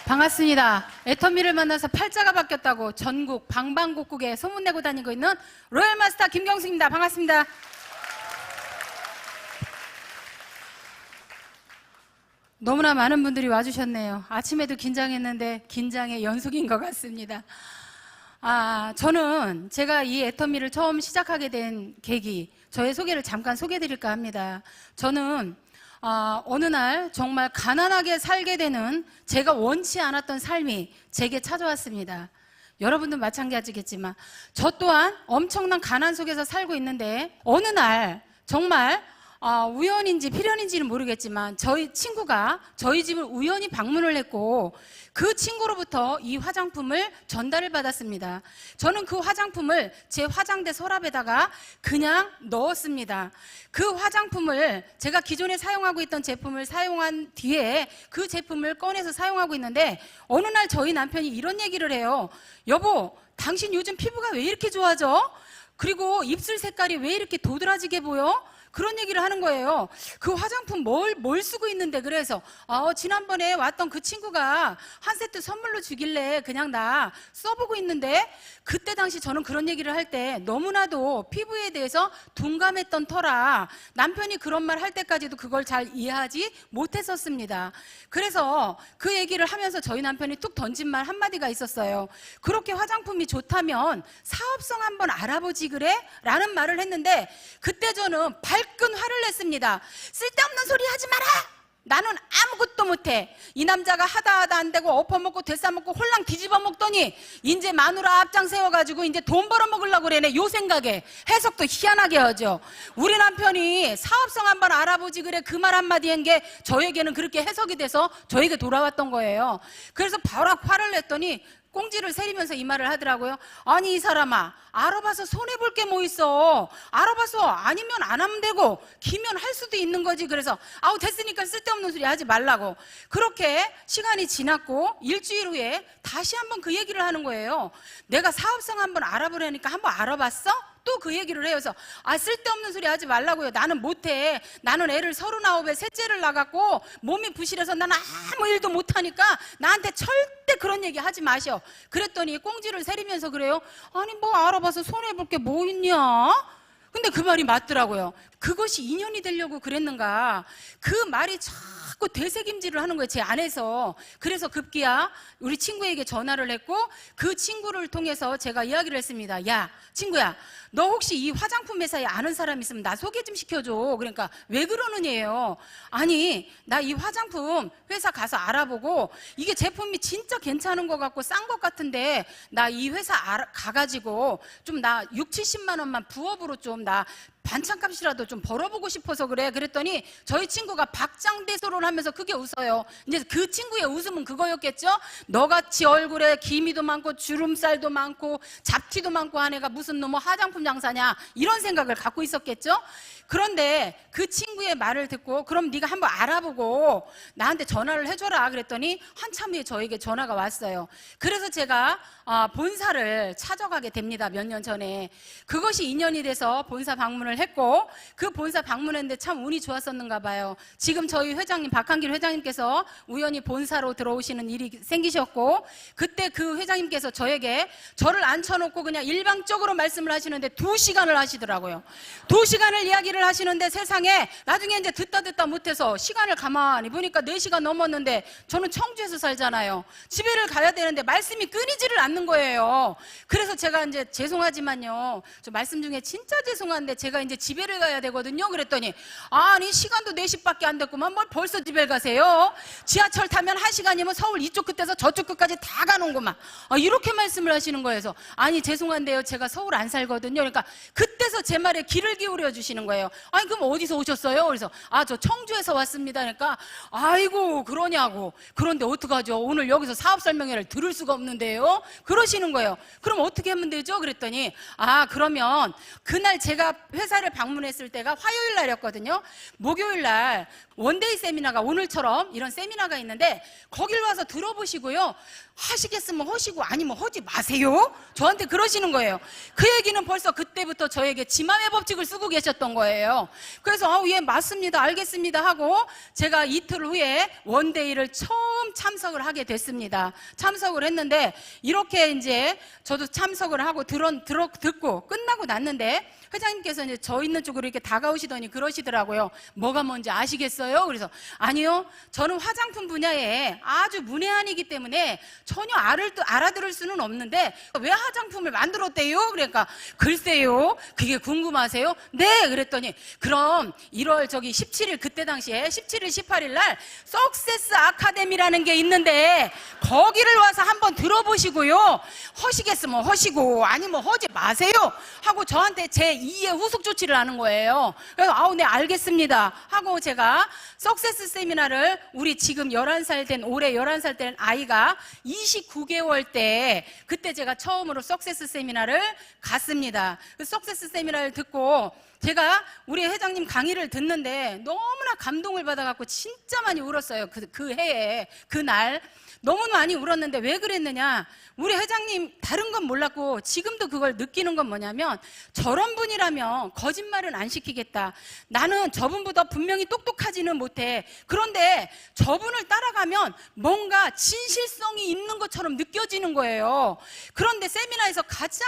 반갑습니다. 애터미를 만나서 팔자가 바뀌었다고 전국 방방곡곡에 소문내고 다니고 있는 로얄마스터 김경숙입니다. 반갑습니다. 너무나 많은 분들이 와주셨네요. 아침에도 긴장했는데 긴장의 연속인 것 같습니다. 저는 제가 이 애터미를 처음 시작하게 된 계기, 저의 소개를 잠깐 소개해드릴까 합니다. 저는 어느 날 정말 가난하게 살게 되는 제가 원치 않았던 삶이 제게 찾아왔습니다. 여러분도 마찬가지겠지만 저 또한 엄청난 가난 속에서 살고 있는데 어느 날 정말 우연인지 필연인지는 모르겠지만 저희 친구가 저희 집을 우연히 방문을 했고 그 친구로부터 이 화장품을 전달을 받았습니다. 저는 그 화장품을 제 화장대 서랍에다가 그냥 넣었습니다. 그 화장품을 제가 기존에 사용하고 있던 제품을 사용한 뒤에 그 제품을 꺼내서 사용하고 있는데 어느 날 저희 남편이 이런 얘기를 해요. 여보, 당신 요즘 피부가 왜 이렇게 좋아져? 그리고 입술 색깔이 왜 이렇게 도드라지게 보여? 그런 얘기를 하는 거예요. 그 화장품 뭘 쓰고 있는데 그래서 지난번에 왔던 그 친구가 한 세트 선물로 주길래 그냥 나 써보고 있는데 그때 당시 저는 그런 얘기를 할 때 너무나도 피부에 대해서 둔감했던 터라 남편이 그런 말 할 때까지도 그걸 잘 이해하지 못했었습니다. 그래서 그 얘기를 하면서 저희 남편이 툭 던진 말 한마디가 있었어요. 그렇게 화장품이 좋다면 사업성 한번 알아보지 그래? 라는 말을 했는데 그때 저는 발끈 화를 냈습니다. 쓸데없는 소리 하지 마라! 나는 아무것도 못해. 이 남자가 하다 안 되고 엎어먹고 되싸먹고 홀랑 뒤집어 먹더니 이제 마누라 앞장 세워가지고 이제 돈 벌어먹으려고 그러네. 요 생각에 해석도 희한하게 하죠. 우리 남편이 사업성 한번 알아보지 그래 그 말 한마디 한 게 저에게는 그렇게 해석이 돼서 저에게 돌아왔던 거예요. 그래서 바로 화를 냈더니 꽁지를 세리면서 이 말을 하더라고요. 아니 이 사람아, 알아봐서 손해볼 게 뭐 있어. 알아봐서 아니면 안 하면 되고 기면 할 수도 있는 거지. 그래서 됐으니까 쓸데없는 소리 하지 말라고. 그렇게 시간이 지났고 일주일 후에 다시 한번 그 얘기를 하는 거예요. 내가 사업성 한번 알아보려니까 한번 알아봤어? 또 그 얘기를 해요. 그래서 쓸데없는 소리 하지 말라고요. 나는 못해. 나는 애를 39에 셋째를 낳았고 몸이 부실해서 나는 아무 일도 못하니까 나한테 절대 그런 얘기 하지 마셔. 그랬더니 꽁지를 세리면서 그래요. 아니 뭐 알아봐서 손해볼 게 뭐 있냐? 근데 그 말이 맞더라고요. 그것이 인연이 되려고 그랬는가. 그 말이 자꾸 되새김질을 하는 거예요, 제 안에서. 그래서 급기야 우리 친구에게 전화를 했고 그 친구를 통해서 제가 이야기를 했습니다. 야 친구야, 너 혹시 이 화장품 회사에 아는 사람 있으면 나 소개 좀 시켜줘. 그러니까 왜 그러느냐예요. 아니 나 이 화장품 회사 가서 알아보고 이게 제품이 진짜 괜찮은 것 같고 싼 것 같은데 나 이 회사 가가지고 좀 나 6, 70만 원만 부업으로 좀 나 반찬값이라도 좀 벌어보고 싶어서 그래. 그랬더니 저희 친구가 박장대소를 하면서 크게 웃어요. 이제 그 친구의 웃음은 그거였겠죠? 너같이 얼굴에 기미도 많고 주름살도 많고 잡티도 많고 한 애가 무슨 놈의 화장품 장사냐 이런 생각을 갖고 있었겠죠? 그런데 그 친구의 말을 듣고 그럼 네가 한번 알아보고 나한테 전화를 해줘라 그랬더니 한참 후에 저에게 전화가 왔어요. 그래서 제가 본사를 찾아가게 됩니다. 몇 년 전에. 그것이 인연이 돼서 본사 방문을 했고 그 본사 방문했는데 참 운이 좋았었는가 봐요. 지금 저희 회장님 박한길 회장님께서 우연히 본사로 들어오시는 일이 생기셨고 그때 그 회장님께서 저를 앉혀놓고 그냥 일방적으로 말씀을 하시는데 2시간을 하시더라고요. 2시간을 이야기를 하시는데 세상에 나중에 이제 듣다 못해서 시간을 가만히 보니까 4시간 넘었는데 저는 청주에서 살잖아요. 집에를 가야 되는데 말씀이 끊이지를 않는 거예요. 그래서 제가 이제 죄송하지만요. 저 말씀 중에 진짜 죄송한데 제가 이제 집에를 가야 되거든요. 그랬더니 아니 시간도 4시밖에 안 됐구만 뭘 벌써 집에 가세요? 지하철 타면 1시간이면 서울 이쪽 끝에서 저쪽 끝까지 다 가는구만. 이렇게 말씀을 하시는 거예요. 아니 죄송한데요. 제가 서울 안 살거든요. 그러니까 그때서 제 말에 귀를 기울여 주시는 거예요. 아니 그럼 어디서 오셨어요? 그래서 저 청주에서 왔습니다. 그러니까 아이고 그러냐고. 그런데 어떡하죠? 오늘 여기서 사업 설명회를 들을 수가 없는데요. 그러시는 거예요. 그럼 어떻게 하면 되죠? 그랬더니 그러면 그날 제가 회사 회사를 방문했을 때가 화요일 날이었거든요. 목요일 날 원데이 세미나가 오늘처럼 이런 세미나가 있는데 거길 와서 들어보시고요. 하시겠으면 하시고 아니면 하지 마세요. 저한테 그러시는 거예요. 그 얘기는 벌써 그때부터 저에게 지맘의 법칙을 쓰고 계셨던 거예요. 그래서 예 맞습니다 알겠습니다 하고 제가 이틀 후에 원데이를 처음 참석을 하게 됐습니다. 참석을 했는데 이렇게 이제 저도 참석을 하고 듣고 끝나고 났는데 회장님께서 이제 저 있는 쪽으로 이렇게 다가오시더니 그러시더라고요. 뭐가 뭔지 아시겠어요? 그래서 아니요, 저는 화장품 분야에 아주 문외한이기 때문에 전혀 알아들을 수는 없는데 왜 화장품을 만들었대요? 그러니까 글쎄요, 그게 궁금하세요? 네, 그랬더니 그럼 1월 17일 그때 당시에 17일 18일 날 석세스 아카데미라는 게 있는데 거기를 와서 한번 들어보시고요. 하시겠으면 하시고 아니면 하지 마세요 하고 저한테 제 2의 후속 조치를 하는 거예요. 그래서 아우 네 알겠습니다 하고 제가 석세스 세미나를 우리 지금 11살 된 올해 11살 된 아이가 29개월 때 그때 제가 처음으로 석세스 세미나를 갔습니다. 그 석세스 세미나를 듣고 제가 우리 회장님 강의를 듣는데 너무나 감동을 받아갖고 진짜 많이 울었어요. 그 해에 그날 너무 많이 울었는데 왜 그랬느냐, 우리 회장님 다른 건 몰랐고 지금도 그걸 느끼는 건 뭐냐면 저런 분이라면 거짓말은 안 시키겠다. 나는 저분보다 분명히 똑똑하지는 못해. 그런데 저분을 따라가면 뭔가 진실성이 있는 것처럼 느껴지는 거예요. 그런데 세미나에서 가장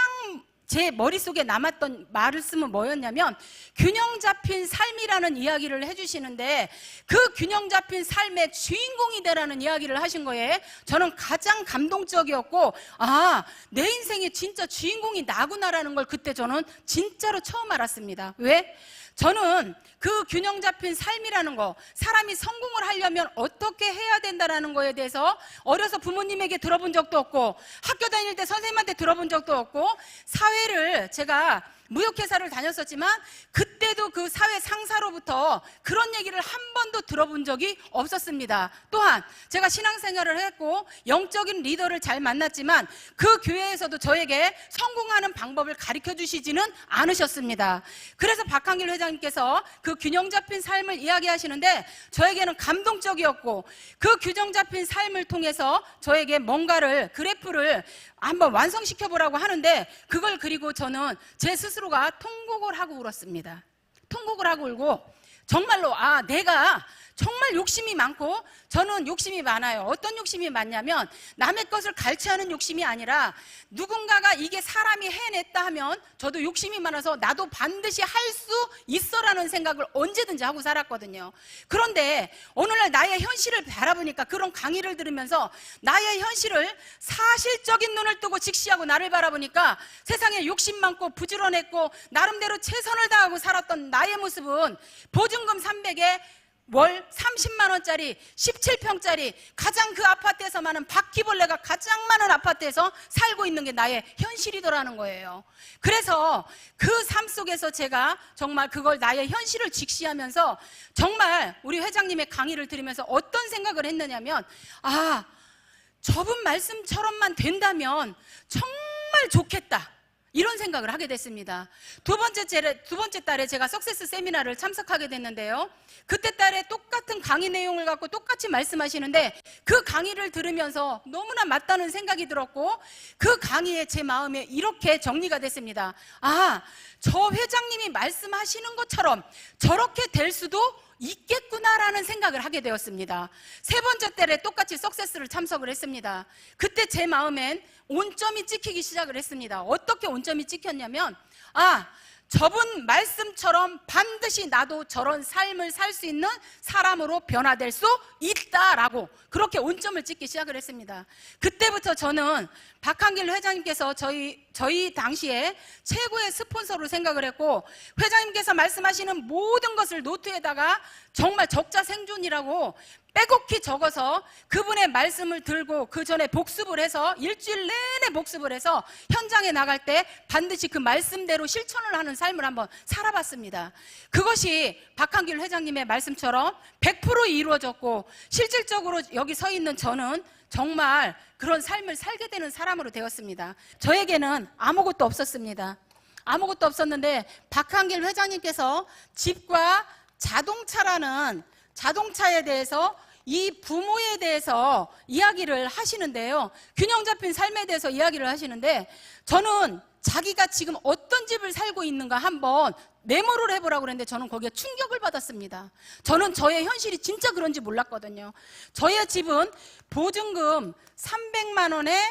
제 머릿속에 남았던 말씀은 뭐였냐면 균형 잡힌 삶이라는 이야기를 해주시는데 그 균형 잡힌 삶의 주인공이 되라는 이야기를 하신 거예요. 저는 가장 감동적이었고 내 인생의 진짜 주인공이 나구나라는 걸 그때 저는 진짜로 처음 알았습니다. 왜? 저는 그 균형 잡힌 삶이라는 거, 사람이 성공을 하려면 어떻게 해야 된다는 거에 대해서 어려서 부모님에게 들어본 적도 없고 학교 다닐 때 선생님한테 들어본 적도 없고 사회를 제가 무역회사를 다녔었지만 그때도 그 사회 상사로부터 그런 얘기를 한 번도 들어본 적이 없었습니다. 또한 제가 신앙생활을 했고 영적인 리더를 잘 만났지만 그 교회에서도 저에게 성공하는 방법을 가르쳐 주시지는 않으셨습니다. 그래서 박한길 회장님께서 그 균형 잡힌 삶을 이야기하시는데 저에게는 감동적이었고 그 균형 잡힌 삶을 통해서 저에게 뭔가를 그래프를 한번 완성시켜 보라고 하는데 그걸 그리고 저는 제 스스로가 통곡을 하고 울었습니다. 통곡을 하고 울고 정말로 내가 정말 욕심이 많고 저는 욕심이 많아요. 어떤 욕심이 많냐면 남의 것을 갈취하는 욕심이 아니라 누군가가 이게 사람이 해냈다 하면 저도 욕심이 많아서 나도 반드시 할 수 있어라는 생각을 언제든지 하고 살았거든요. 그런데 오늘날 나의 현실을 바라보니까 그런 강의를 들으면서 나의 현실을 사실적인 눈을 뜨고 직시하고 나를 바라보니까 세상에 욕심 많고 부지런했고 나름대로 최선을 다하고 살았던 나의 모습은 보증금 300에 월 30만 원짜리 17평짜리 가장 그 아파트에서 많은 바퀴벌레가 가장 많은 아파트에서 살고 있는 게 나의 현실이더라는 거예요. 그래서 그 삶 속에서 제가 정말 그걸 나의 현실을 직시하면서 정말 우리 회장님의 강의를 들으면서 어떤 생각을 했느냐면 저분 말씀처럼만 된다면 정말 좋겠다, 이런 생각을 하게 됐습니다. 두 번째 달에 제가 석세스 세미나를 참석하게 됐는데요. 그때 달에 똑같은 강의 내용을 갖고 똑같이 말씀하시는데 그 강의를 들으면서 너무나 맞다는 생각이 들었고 그 강의에 제 마음에 이렇게 정리가 됐습니다. 저 회장님이 말씀하시는 것처럼 저렇게 될 수도 있겠구나라는 생각을 하게 되었습니다. 세 번째 달에 똑같이 석세스를 참석을 했습니다. 그때 제 마음엔 온점이 찍히기 시작을 했습니다. 어떻게 온점이 찍혔냐면 저분 말씀처럼 반드시 나도 저런 삶을 살 수 있는 사람으로 변화될 수 있다라고 그렇게 온점을 찍기 시작을 했습니다. 그때부터 저는 박한길 회장님께서 저희 당시에 최고의 스폰서로 생각을 했고 회장님께서 말씀하시는 모든 것을 노트에다가 정말 적자생존이라고 빼곡히 적어서 그분의 말씀을 들고 그 전에 복습을 해서 일주일 내내 복습을 해서 현장에 나갈 때 반드시 그 말씀대로 실천을 하는 삶을 한번 살아봤습니다. 그것이 박한길 회장님의 말씀처럼 100% 이루어졌고 실질적으로 여기 서 있는 저는 정말 그런 삶을 살게 되는 사람으로 되었습니다. 저에게는 아무것도 없었습니다. 아무것도 없었는데 박한길 회장님께서 집과 자동차라는 자동차에 대해서 이 부모에 대해서 이야기를 하시는데요. 균형 잡힌 삶에 대해서 이야기를 하시는데 저는 자기가 지금 어떤 집을 살고 있는가 한번 메모를 해보라고 그랬는데 저는 거기에 충격을 받았습니다. 저는 저의 현실이 진짜 그런지 몰랐거든요. 저의 집은 보증금 300만 원에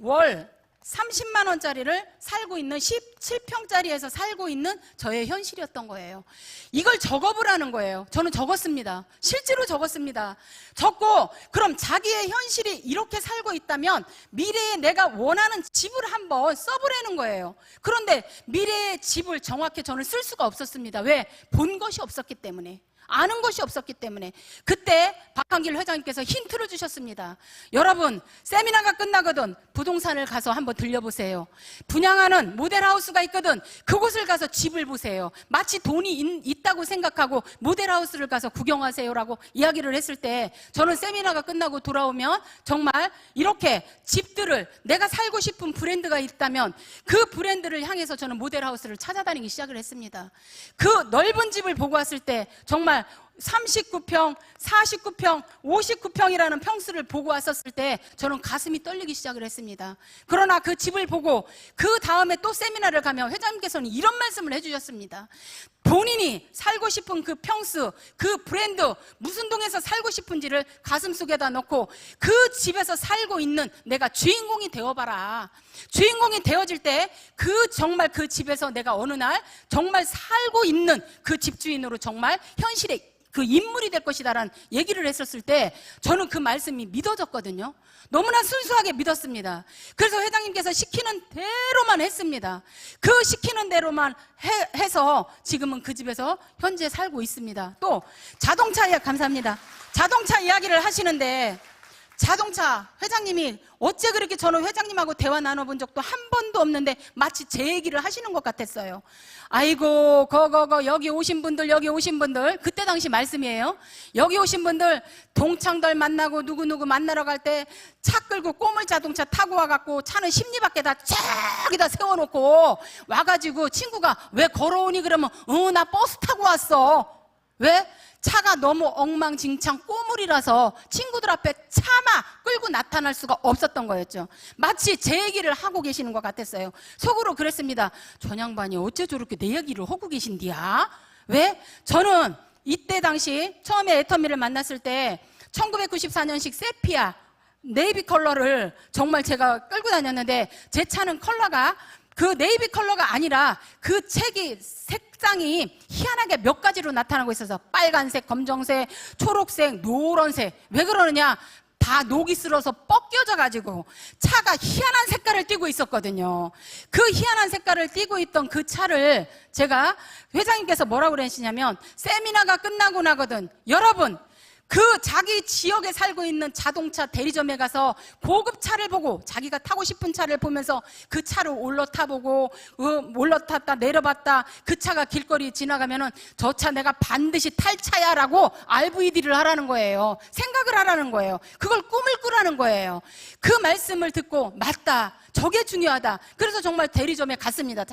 월 30만 원짜리를 살고 있는 17평짜리에서 살고 있는 저의 현실이었던 거예요. 이걸 적어보라는 거예요. 저는 적었습니다. 실제로 적었습니다. 적고 그럼 자기의 현실이 이렇게 살고 있다면 미래에 내가 원하는 집을 한번 써보라는 거예요. 그런데 미래의 집을 정확히 저는 쓸 수가 없었습니다. 왜? 본 것이 없었기 때문에. 아는 것이 없었기 때문에. 그때 박한길 회장님께서 힌트를 주셨습니다. 여러분, 세미나가 끝나거든 부동산을 가서 한번 들려보세요. 분양하는 모델하우스가 있거든 그곳을 가서 집을 보세요. 마치 돈이 있다고 생각하고 모델하우스를 가서 구경하세요라고 이야기를 했을 때 저는 세미나가 끝나고 돌아오면 정말 이렇게 집들을 내가 살고 싶은 브랜드가 있다면 그 브랜드를 향해서 저는 모델하우스를 찾아다니기 시작을 했습니다. 그 넓은 집을 보고 왔을 때 정말 39평, 49평, 59평이라는 평수를 보고 왔었을 때 저는 가슴이 떨리기 시작을 했습니다. 그러나 그 집을 보고 그 다음에 또 세미나를 가면 회장님께서는 이런 말씀을 해주셨습니다. 본인이 살고 싶은 그 평수, 그 브랜드, 무슨 동에서 살고 싶은지를 가슴속에다 넣고 그 집에서 살고 있는 내가 주인공이 되어봐라. 주인공이 되어질 때 정말 그 집에서 내가 어느 날 정말 살고 있는 그 집주인으로 정말 현실에 그 인물이 될 것이다라는 얘기를 했었을 때 저는 그 말씀이 믿어졌거든요. 너무나 순수하게 믿었습니다. 그래서 회장님께서 시키는 대로만 했습니다. 그 시키는 대로만 해서 지금은 그 집에서 현재 살고 있습니다. 또 자동차 이야기 감사합니다. 자동차 이야기를 하시는데 자동차 회장님이 어째 그렇게 저는 회장님하고 대화 나눠본 적도 한 번도 없는데 마치 제 얘기를 하시는 것 같았어요. 아이고 여기 오신 분들 그때 당시 말씀이에요. 여기 오신 분들 동창들 만나고 누구누구 만나러 갈 때 차 끌고 꼬물 자동차 타고 와갖고 차는 심리밖에다 저기다 세워놓고 와가지고 친구가 왜 걸어오니 그러면 나 버스 타고 왔어. 왜? 차가 너무 엉망진창 꼬물이라서 친구들 앞에 차마 끌고 나타날 수가 없었던 거였죠. 마치 제 얘기를 하고 계시는 것 같았어요. 속으로 그랬습니다. 전양반이 어째 저렇게 내 얘기를 하고 계신디야? 왜? 저는 이때 당시 처음에 애터미를 만났을 때 1994년식 세피아 네이비 컬러를 정말 제가 끌고 다녔는데 제 차는 컬러가 그 네이비 컬러가 아니라 그 책이 색상이 희한하게 몇 가지로 나타나고 있어서 빨간색, 검정색, 초록색, 노란색. 왜 그러느냐? 다 녹이 슬어서 벗겨져 가지고 차가 희한한 색깔을 띠고 있었거든요. 그 희한한 색깔을 띠고 있던 그 차를 제가 회장님께서 뭐라고 그러시냐면 세미나가 끝나고 나거든 여러분 그 자기 지역에 살고 있는 자동차 대리점에 가서 고급 차를 보고 자기가 타고 싶은 차를 보면서 그 차를 올라타보고 올라탔다 내려봤다 그 차가 길거리 지나가면은 저 차 내가 반드시 탈 차야 라고 RVD를 하라는 거예요. 생각을 하라는 거예요. 그걸 꿈을 꾸라는 거예요. 그 말씀을 듣고 맞다. 저게 중요하다. 그래서 정말 대리점에 갔습니다.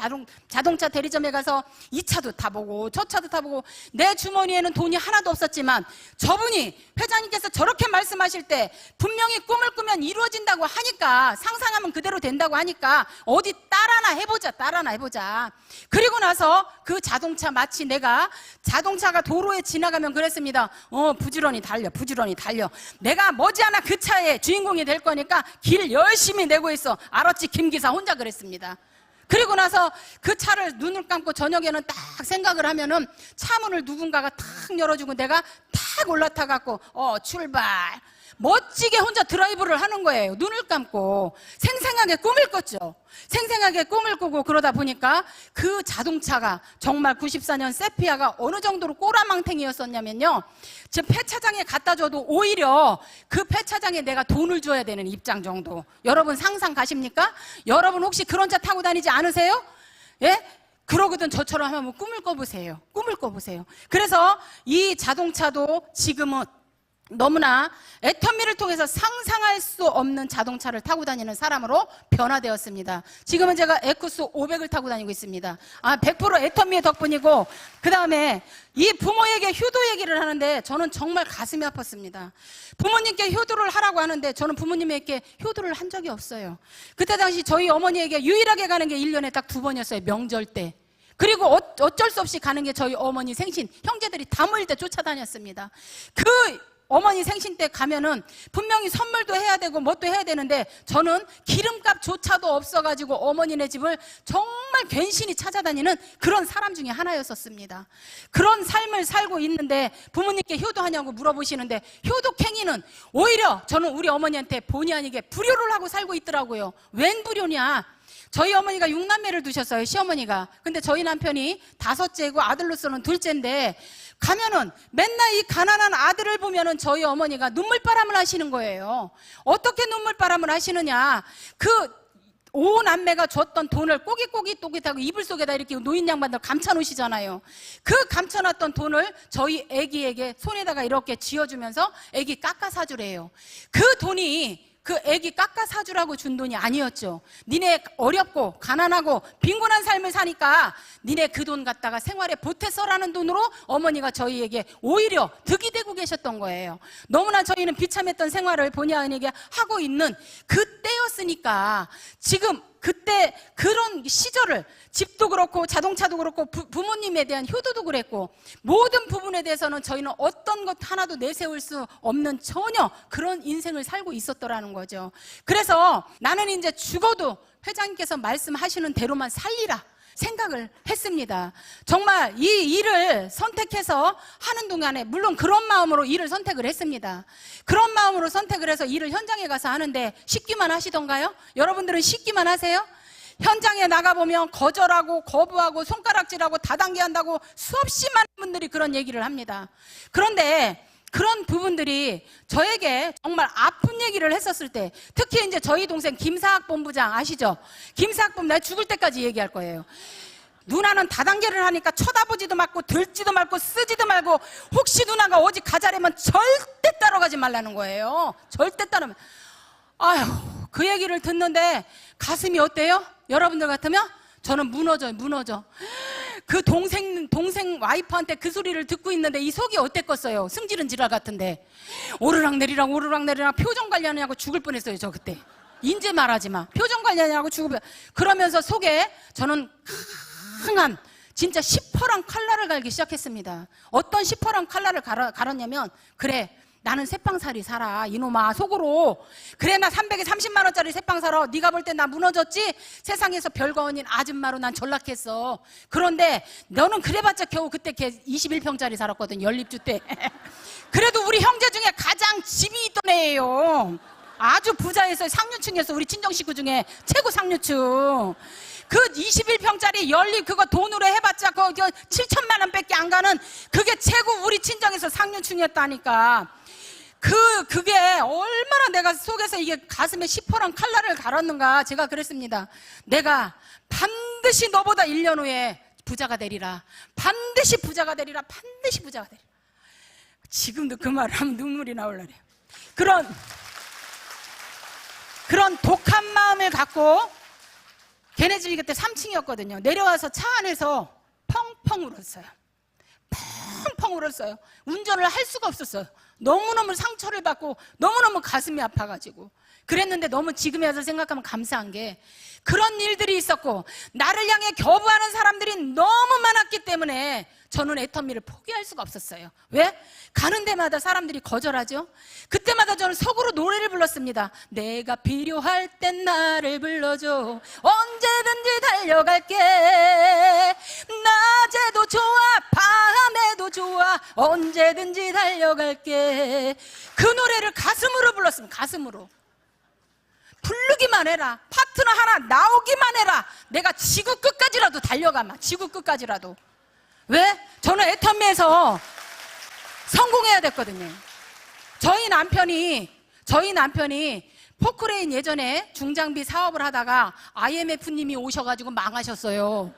자동차 대리점에 가서 이 차도 타보고 저 차도 타보고 내 주머니에는 돈이 하나도 없었지만 저분이 회장님께서 저렇게 말씀하실 때 분명히 꿈을 꾸면 이루어진다고 하니까 상상하면 그대로 된다고 하니까 어디 따라나 해보자. 그리고 나서 그 자동차 마치 내가 자동차가 도로에 지나가면 그랬습니다. 부지런히 달려. 내가 머지않아 그 차의 주인공이 될 거니까 길 열심히 내고 있어. 알았지 김기사 혼자 그랬습니다. 그리고 나서 그 차를 눈을 감고 저녁에는 딱 생각을 하면은 차문을 누군가가 탁 열어주고 내가 탁 올라타갖고 출발 멋지게 혼자 드라이브를 하는 거예요. 눈을 감고 생생하게 꿈을 꿨죠. 생생하게 꿈을 꾸고 그러다 보니까 그 자동차가 정말 94년 세피아가 어느 정도로 꼬라망탱이였었냐면요. 제 폐차장에 갖다 줘도 오히려 그 폐차장에 내가 돈을 줘야 되는 입장 정도. 여러분 상상 가십니까? 여러분 혹시 그런 차 타고 다니지 않으세요? 예? 그러거든 저처럼 한번 꿈을 꿔보세요. 그래서 이 자동차도 지금은 너무나 애터미를 통해서 상상할 수 없는 자동차를 타고 다니는 사람으로 변화되었습니다. 지금은 제가 에쿠스 500을 타고 다니고 있습니다. 100% 애터미의 덕분이고, 그 다음에 이 부모에게 효도 얘기를 하는데 저는 정말 가슴이 아팠습니다. 부모님께 효도를 하라고 하는데 저는 부모님에게 효도를 한 적이 없어요. 그때 당시 저희 어머니에게 유일하게 가는 게 1년에 딱 2번이었어요. 명절 때. 그리고 어쩔 수 없이 가는 게 저희 어머니 생신, 형제들이 다 모일 때 쫓아다녔습니다. 그 어머니 생신 때 가면은 분명히 선물도 해야 되고 뭣도 해야 되는데 저는 기름값조차도 없어가지고 어머니네 집을 정말 괜시니 찾아다니는 그런 사람 중에 하나였었습니다. 그런 삶을 살고 있는데 부모님께 효도하냐고 물어보시는데, 효도행위는 오히려 저는 우리 어머니한테 본의 아니게 불효를 하고 살고 있더라고요. 웬 불효냐? 저희 어머니가 6남매를 두셨어요, 시어머니가. 근데 저희 남편이 5째고 아들로서는 2째인데 가면은 맨날 이 가난한 아들을 보면은 저희 어머니가 눈물바람을 하시는 거예요. 어떻게 눈물바람을 하시느냐? 그 5남매가 줬던 돈을 꼬깃꼬깃하고 이불 속에다 이렇게 노인 양반들 감춰놓으시잖아요. 그 감춰놨던 돈을 저희 애기에게 손에다가 이렇게 쥐어주면서 애기 깎아 사주래요. 그 돈이 그 애기 깎아 사주라고 준 돈이 아니었죠. 니네 어렵고 가난하고 빈곤한 삶을 사니까 니네 그 돈 갖다가 생활에 보태 써라는 돈으로 어머니가 저희에게 오히려 득이 되고 계셨던 거예요. 너무나 저희는 비참했던 생활을 본의 아니게 하고 있는 그때였으니까 지금 그때 그런 시절을 집도 그렇고 자동차도 그렇고 부모님에 대한 효도도 그랬고 모든 부분에 대해서는 저희는 어떤 것 하나도 내세울 수 없는 전혀 그런 인생을 살고 있었더라는 거죠. 그래서 나는 이제 죽어도 회장님께서 말씀하시는 대로만 살리라 생각을 했습니다. 정말 이 일을 선택해서 하는 동안에 물론 그런 마음으로 일을 선택을 했습니다. 그런 마음으로 선택을 해서 일을 현장에 가서 하는데 쉽기만 하시던가요? 여러분들은 쉽기만 하세요? 현장에 나가보면 거절하고 거부하고 손가락질하고 다단계한다고 수없이 많은 분들이 그런 얘기를 합니다. 그런데 그런 부분들이 저에게 정말 아픈 얘기를 했었을 때, 특히 이제 저희 동생 김사학 본부장 아시죠? 김사학 본부장, 내가 죽을 때까지 얘기할 거예요. 누나는 다단계를 하니까 쳐다보지도 말고 들지도 말고 쓰지도 말고 혹시 누나가 어디 가자려면 절대 따라가지 말라는 거예요. 절대 따라가면. 아휴, 그 얘기를 듣는데 가슴이 어때요? 여러분들 같으면? 저는 무너져요, 무너져. 그 동생 와이프한테 그 소리를 듣고 있는데 이 속이 어땠겠어요? 승질은 지랄 같은데. 오르락내리락 오르락내리락 표정 관리하느냐고 죽을 뻔했어요, 저 그때. 인제 말하지 마. 표정 관리하느냐고 죽을 뻔. 그러면서 속에 저는 강한 진짜 시퍼런 칼날을 갈기 시작했습니다. 어떤 시퍼런 칼날을 갈았냐면, 그래 나는 새빵살이 살아 이놈아 속으로. 그래 나 330만 원짜리 새빵 살아. 네가 볼 때 나 무너졌지? 세상에서 별거 아닌 아줌마로 난 전락했어. 그런데 너는 그래봤자 겨우 그때 걔 21평짜리 살았거든, 연립주 때. 그래도 우리 형제 중에 가장 집이 있던 애예요. 아주 부자였어요. 상류층이었어. 우리 친정 식구 중에 최고 상류층. 그 21평짜리 연립 그거 돈으로 해봤자 그거 7천만 원 밖에 안 가는 그게 최고 우리 친정에서 상류층이었다니까. 그게 얼마나 내가 속에서 이게 가슴에 시퍼런 칼날을 갈았는가. 제가 그랬습니다. 내가 반드시 너보다 1년 후에 부자가 되리라. 반드시 부자가 되리라. 반드시 부자가 되리라. 지금도 그 말을 하면 눈물이 나올라 그래요. 그런 독한 마음을 갖고 걔네 집이 그때 3층이었거든요. 내려와서 차 안에서 펑펑 울었어요. 펑펑 울었어요. 운전을 할 수가 없었어요. 너무너무 상처를 받고 너무너무 가슴이 아파가지고. 그랬는데 너무 지금에 와서 생각하면 감사한 게 그런 일들이 있었고 나를 향해 겨부하는 사람들이 너무 많았기 때문에 저는 애터미를 포기할 수가 없었어요. 왜? 가는 데마다 사람들이 거절하죠. 그때마다 저는 속으로 노래를 불렀습니다. 내가 필요할 땐 나를 불러줘. 언제든지 달려갈게. 낮에도 좋아 밤에도 좋아 언제든지 달려갈게. 그 노래를 가슴으로 불렀습니다. 가슴으로. 부르기만 해라. 파트너 하나 나오기만 해라. 내가 지구 끝까지라도 달려가마. 지구 끝까지라도. 왜? 저는 애터미에서 성공해야 됐거든요. 저희 남편이 포크레인 예전에 중장비 사업을 하다가 IMF님이 오셔가지고 망하셨어요.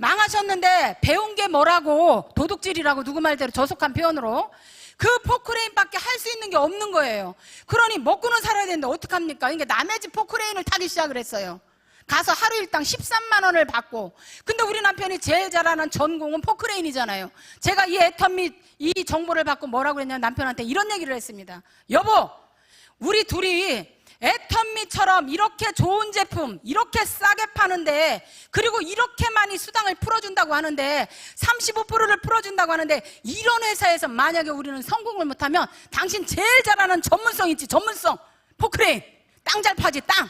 망하셨는데 배운 게 뭐라고, 도둑질이라고 누구 말대로 저속한 표현으로 그 포크레인밖에 할 수 있는 게 없는 거예요. 그러니 먹고는 살아야 되는데 어떡합니까? 그러니까 남의 집 포크레인을 타기 시작을 했어요. 가서 하루 일당 13만 원을 받고. 근데 우리 남편이 제일 잘하는 전공은 포크레인이잖아요. 제가 이 애텀 및 이 정보를 받고 뭐라고 그랬냐면 남편한테 이런 얘기를 했습니다. 여보, 우리 둘이 애텀미처럼 이렇게 좋은 제품 이렇게 싸게 파는데, 그리고 이렇게 많이 수당을 풀어준다고 하는데, 35%를 풀어준다고 하는데, 이런 회사에서 만약에 우리는 성공을 못하면 당신 제일 잘하는 전문성 있지, 전문성 포크레인 땅 잘 파지. 땅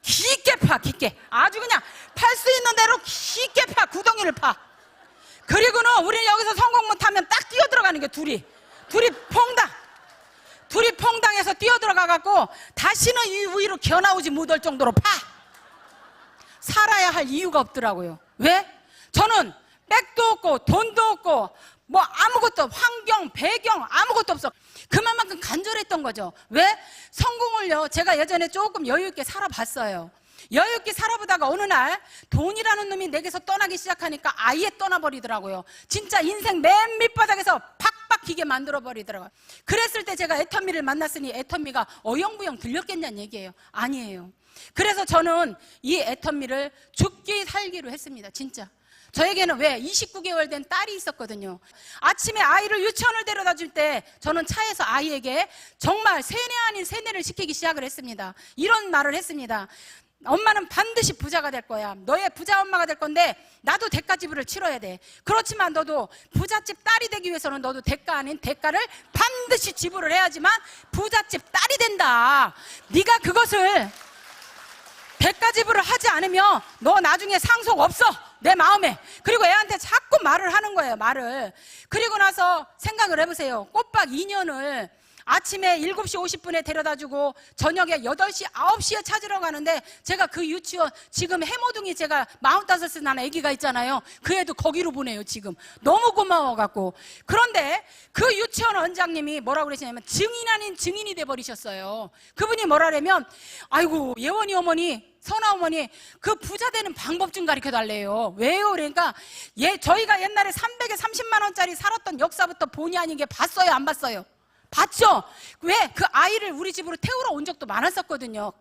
깊게 파, 깊게. 아주 그냥 팔 수 있는 대로 깊게 파, 구덩이를 파. 그리고는 우리는 여기서 성공 못하면 딱 뛰어 들어가는 게 둘이 퐁당해서 뛰어 들어가갖고 다시는 이 위로 겨나오지 못할 정도로 파. 살아야 할 이유가 없더라고요. 왜? 저는 백도 없고 돈도 없고 뭐 아무것도, 환경, 배경 아무것도 없어. 그만큼 간절했던 거죠. 왜? 성공을요, 제가 예전에 조금 여유있게 살아봤어요. 여유있게 살아보다가 어느 날 돈이라는 놈이 내게서 떠나기 시작하니까 아예 떠나버리더라고요. 진짜 인생 맨 밑바닥에서 팍팍 기게 만들어버리더라고요. 그랬을 때 제가 애텀미를 만났으니 애텀미가 어영부영 들렸겠냐는 얘기예요. 아니에요. 그래서 저는 이 애텀미를 죽기 살기로 했습니다. 진짜. 저에게는 왜 29개월 된 딸이 있었거든요. 아침에 아이를 유치원을 데려다 줄 때 저는 차에서 아이에게 정말 세뇌 아닌 세뇌를 시키기 시작을 했습니다. 이런 말을 했습니다. 엄마는 반드시 부자가 될 거야. 너의 부자 엄마가 될 건데 나도 대가 지불을 치러야 돼. 그렇지만 너도 부잣집 딸이 되기 위해서는 너도 대가 아닌 대가를 반드시 지불을 해야지만 부잣집 딸이 된다. 네가 그것을 대가 지불을 하지 않으면 너 나중에 상속 없어, 내 마음에. 그리고 애한테 자꾸 말을 하는 거예요, 말을. 그리고 나서 생각을 해보세요. 꼬박 2년을 아침에 7시 50분에 데려다주고 저녁에 8시, 9시에 찾으러 가는데, 제가 그 유치원, 지금 해모둥이 제가 45살 난 아기가 있잖아요. 그 애도 거기로 보내요, 지금. 너무 고마워갖고. 그런데 그 유치원 원장님이 뭐라고 그러시냐면 증인 아닌 증인이 돼버리셨어요. 그분이 뭐라냐면, 아이고, 예원이 어머니, 선아 어머니, 그 부자 되는 방법 좀 가르쳐 달래요. 왜요? 그러니까 저희가 옛날에 300에 30만 원짜리 살았던 역사부터 본의 아니게 봤어요, 안 봤어요? 봤죠? 왜? 그 아이를 우리 집으로 태우러 온 적도 많았었거든요.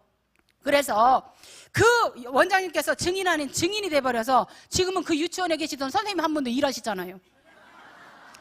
그래서 그 원장님께서 증인 아닌 증인이 돼버려서 지금은 그 유치원에 계시던 선생님 한 분도 일하시잖아요.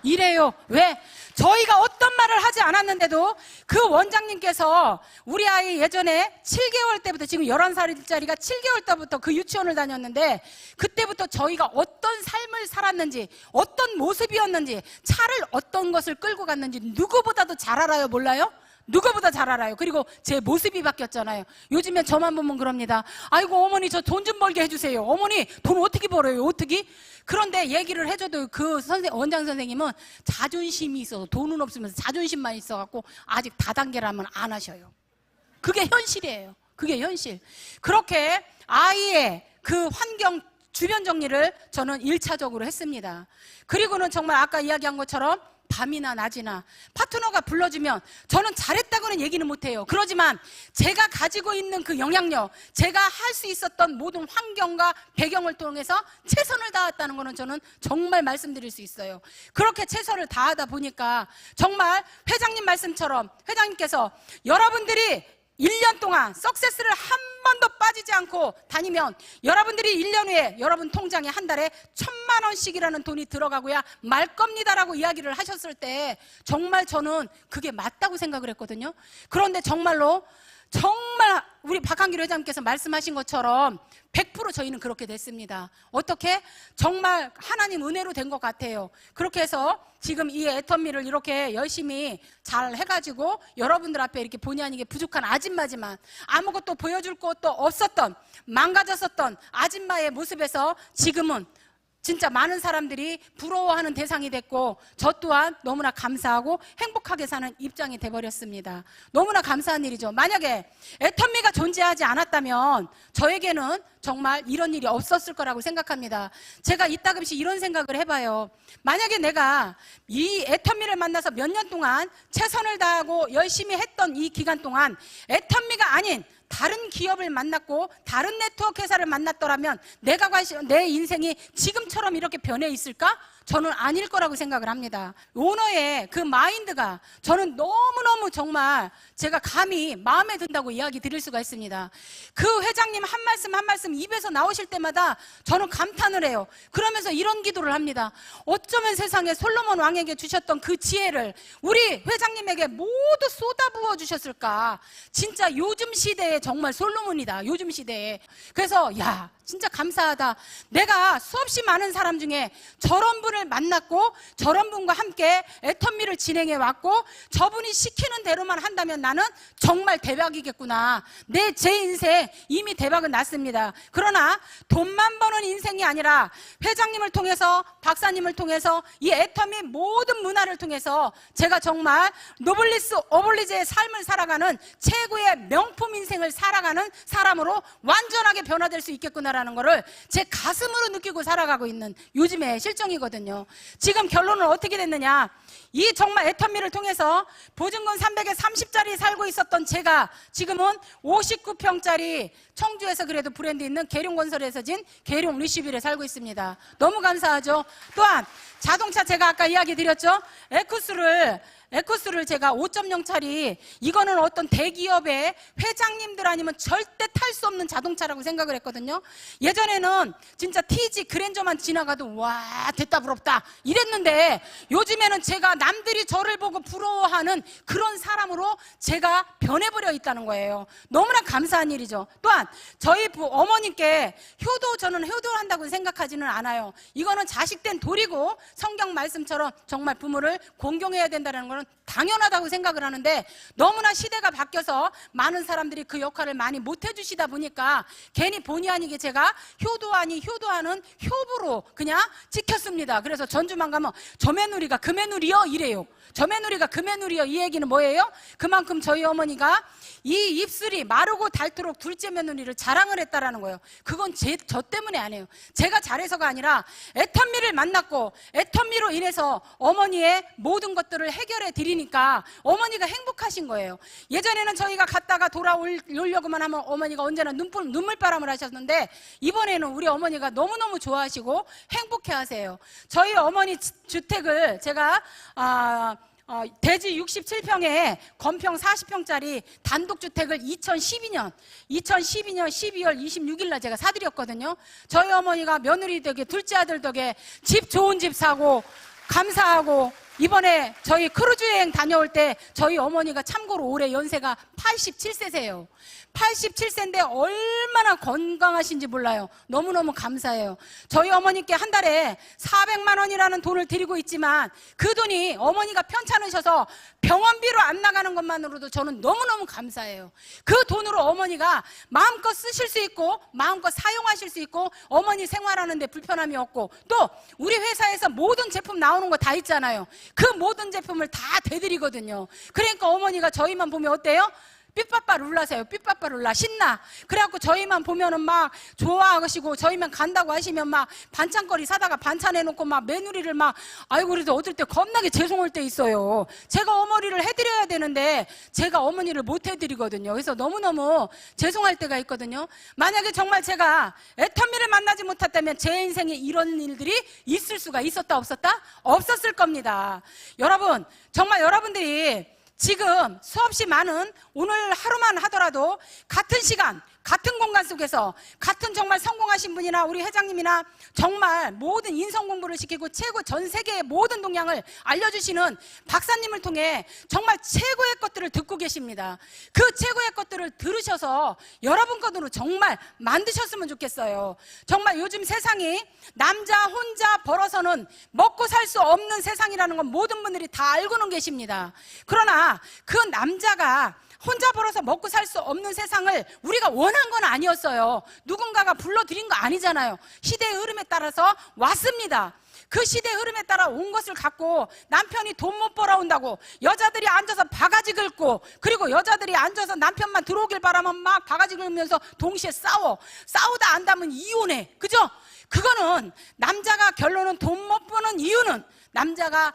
이래요. 왜? 저희가 어떤 말을 하지 않았는데도 그 원장님께서 우리 아이 예전에 7개월 때부터, 지금 11살짜리가 7개월 때부터 그 유치원을 다녔는데, 그때부터 저희가 어떤 삶을 살았는지, 어떤 모습이었는지, 차를 어떤 것을 끌고 갔는지 누구보다도 잘 알아요. 몰라요? 누구보다 잘 알아요. 그리고 제 모습이 바뀌었잖아요. 요즘엔 저만 보면 그럽니다. 아이고 어머니, 저 돈 좀 벌게 해주세요. 어머니 돈 어떻게 벌어요? 어떻게? 그런데 얘기를 해줘도 그 원장 선생님은 자존심이 있어서, 돈은 없으면서 자존심만 있어갖고 아직 다단계라면 안 하셔요. 그게 현실이에요. 그게 현실. 그렇게 아이의 그 환경 주변 정리를 저는 1차적으로 했습니다. 그리고는 정말 아까 이야기한 것처럼 밤이나 낮이나 파트너가 불러주면 저는 잘했다고는 얘기는 못해요. 그러지만 제가 가지고 있는 그 영향력, 제가 할 수 있었던 모든 환경과 배경을 통해서 최선을 다했다는 거는 저는 정말 말씀드릴 수 있어요. 그렇게 최선을 다하다 보니까 정말 회장님 말씀처럼, 회장님께서 여러분들이 1년 동안 석세스를 한 번도 빠지지 않고 다니면 여러분들이 1년 후에 여러분 통장에 한 달에 1,000만 원씩이라는 돈이 들어가고야 말 겁니다라고 이야기를 하셨을 때 정말 저는 그게 맞다고 생각을 했거든요. 그런데 정말로 정말 우리 박한길 회장님께서 말씀하신 것처럼 100% 저희는 그렇게 됐습니다. 어떻게? 정말 하나님 은혜로 된 것 같아요. 그렇게 해서 지금 이 애텀미를 이렇게 열심히 잘 해가지고 여러분들 앞에 이렇게 본의 아니게 부족한 아줌마지만, 아무것도 보여줄 것도 없었던, 망가졌었던 아줌마의 모습에서 지금은 진짜 많은 사람들이 부러워하는 대상이 됐고, 저 또한 너무나 감사하고 행복하게 사는 입장이 돼버렸습니다. 너무나 감사한 일이죠. 만약에 애텀미가 존재하지 않았다면 저에게는 정말 이런 일이 없었을 거라고 생각합니다. 제가 이따금씩 이런 생각을 해봐요. 만약에 내가 이 애텀미를 만나서 몇 년 동안 최선을 다하고 열심히 했던 이 기간 동안 애텀미가 아닌 다른 기업을 만났고 다른 네트워크 회사를 만났더라면 내 인생이 지금처럼 이렇게 변해 있을까? 저는 아닐 거라고 생각을 합니다. 오너의 그 마인드가 저는 너무너무 정말 제가 감히 마음에 든다고 이야기 드릴 수가 있습니다. 그 회장님 한 말씀 한 말씀 입에서 나오실 때마다 저는 감탄을 해요. 그러면서 이런 기도를 합니다. 어쩌면 세상에 솔로몬 왕에게 주셨던 그 지혜를 우리 회장님에게 모두 쏟아부어 주셨을까? 진짜 요즘 시대에 정말 솔로몬이다. 요즘 시대에. 그래서 야, 진짜 감사하다. 내가 수없이 많은 사람 중에 저런 분을 만났고 저런 분과 함께 애터미를 진행해 왔고 저분이 시키는 대로만 한다면 나는 정말 대박이겠구나. 제 인생 이미 대박은 났습니다. 그러나 돈만 버는 인생이 아니라 회장님을 통해서 박사님을 통해서 이 애터미 모든 문화를 통해서 제가 정말 노블리스 오블리제의 삶을 살아가는 최고의 명품 인생을 살아가는 사람으로 완전하게 변화될 수 있겠구나 라는 거를 제 가슴으로 느끼고 살아가고 있는 요즘의 실정이거든요. 지금 결론은 어떻게 됐느냐? 이 정말 애터미를 통해서 보증금 300에 30짜리 살고 있었던 제가 지금은 59평짜리 청주에서 그래도 브랜드 있는 계룡건설에서 진 계룡 리시빌에 살고 있습니다. 너무 감사하죠. 또한 자동차 제가 아까 이야기 드렸죠. 에쿠스를 제가 5.0짜리 이거는 어떤 대기업의 회장님들 아니면 절대 탈 수 없는 자동차라고 생각을 했거든요. 예전에는 진짜 TG 그랜저만 지나가도 와 됐다 부럽다 이랬는데 요즘에는 제가 남들이 저를 보고 부러워하는 그런 사람으로 제가 변해버려 있다는 거예요. 너무나 감사한 일이죠. 또한 저희 어머님께 저는 효도를 한다고 생각하지는 않아요. 이거는 자식된 도리고 성경 말씀처럼 정말 부모를 공경해야 된다는 것은 당연하다고 생각을 하는데 너무나 시대가 바뀌어서 많은 사람들이 그 역할을 많이 못 해주시다 보니까 괜히 본의 아니게 제가 효도하는 효부로 그냥 찍혔습니다. 그래서 전주만 가면 저매누리가 금매누리요 이래요. 저매누리가 금매누리요 이 얘기는 뭐예요? 그만큼 저희 어머니가 이 입술이 마르고 닳도록 둘째 며느리를 자랑을 했다라는 거예요. 그건 저 때문에 안 해요. 제가 잘해서가 아니라 애터미를 만났고 애터미로 인해서 어머니의 모든 것들을 해결해 드리니까 어머니가 행복하신 거예요. 예전에는 저희가 갔다가 돌아오려고만 하면 어머니가 언제나 눈물바람을 하셨는데 이번에는 우리 어머니가 너무너무 좋아하시고 행복해 하세요. 저희 어머니 주택을 제가 대지 67평에 건평 40평짜리 단독주택을 2012년 12월 26일 날 제가 사드렸거든요. 저희 어머니가 며느리 덕에 둘째 아들 덕에 집 좋은 집 사고 감사하고 이번에 저희 크루즈 여행 다녀올 때 저희 어머니가 참고로 올해 연세가 87세세요. 87세인데 얼마나 건강하신지 몰라요. 너무너무 감사해요. 저희 어머니께 한 달에 400만 원이라는 돈을 드리고 있지만 그 돈이 어머니가 편찮으셔서 병원비로 안 나가는 것만으로도 저는 너무너무 감사해요. 그 돈으로 어머니가 마음껏 쓰실 수 있고 마음껏 사용하실 수 있고 어머니 생활하는데 불편함이 없고 또 우리 회사에서 모든 제품 나오는 거 다 있잖아요. 그 모든 제품을 다 대드리거든요. 그러니까 어머니가 저희만 보면 어때요? 삐빠빠 룰라세요. 삐빠빠 룰라 신나. 그래갖고 저희만 보면은 막 좋아하시고 저희만 간다고 하시면 막 반찬거리 사다가 반찬해놓고 막 며느리를 막 아이고 그래도 어떨 때 겁나게 죄송할 때 있어요. 제가 어머니를 해드려야 되는데 제가 어머니를 못 해드리거든요. 그래서 너무너무 죄송할 때가 있거든요. 만약에 정말 제가 애터미를 만나지 못했다면 제 인생에 이런 일들이 있을 수가 있었다 없었다? 없었을 겁니다. 여러분 정말 여러분들이 지금 수없이 많은 오늘 하루만 하더라도 같은 시간 같은 공간 속에서 같은 정말 성공하신 분이나 우리 회장님이나 정말 모든 인성 공부를 시키고 최고 전 세계의 모든 동향을 알려주시는 박사님을 통해 정말 최고의 것들을 듣고 계십니다. 그 최고의 것들을 들으셔서 여러분 것으로 정말 만드셨으면 좋겠어요. 정말 요즘 세상이 남자 혼자 벌어서는 먹고 살 수 없는 세상이라는 건 모든 분들이 다 알고는 계십니다. 그러나 그 남자가 혼자 벌어서 먹고 살 수 없는 세상을 우리가 원한 건 아니었어요. 누군가가 불러들인 거 아니잖아요. 시대의 흐름에 따라서 왔습니다. 그 시대의 흐름에 따라 온 것을 갖고 남편이 돈 못 벌어온다고 여자들이 앉아서 바가지 긁고 그리고 여자들이 앉아서 남편만 들어오길 바라면 막 바가지 긁으면서 동시에 싸우다 안다면 이혼해. 그죠? 그거는 남자가 결론은 돈 못 버는 이유는 남자가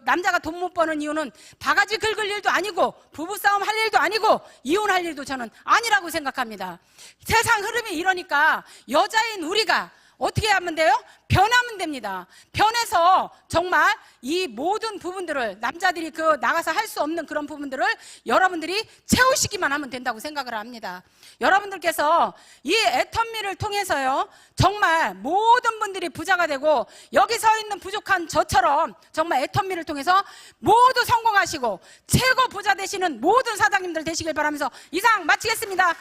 남자가 돈 못 버는 이유는 바가지 긁을 일도 아니고 부부싸움 할 일도 아니고 이혼할 일도 저는 아니라고 생각합니다. 세상 흐름이 이러니까 여자인 우리가 어떻게 하면 돼요? 변하면 됩니다. 변해서 정말 이 모든 부분들을 남자들이 나가서 할 수 없는 그런 부분들을 여러분들이 채우시기만 하면 된다고 생각을 합니다. 여러분들께서 이 애텀미를 통해서요 정말 모든 분들이 부자가 되고 여기 서 있는 부족한 저처럼 정말 애텀미를 통해서 모두 성공하시고 최고 부자 되시는 모든 사장님들 되시길 바라면서 이상 마치겠습니다.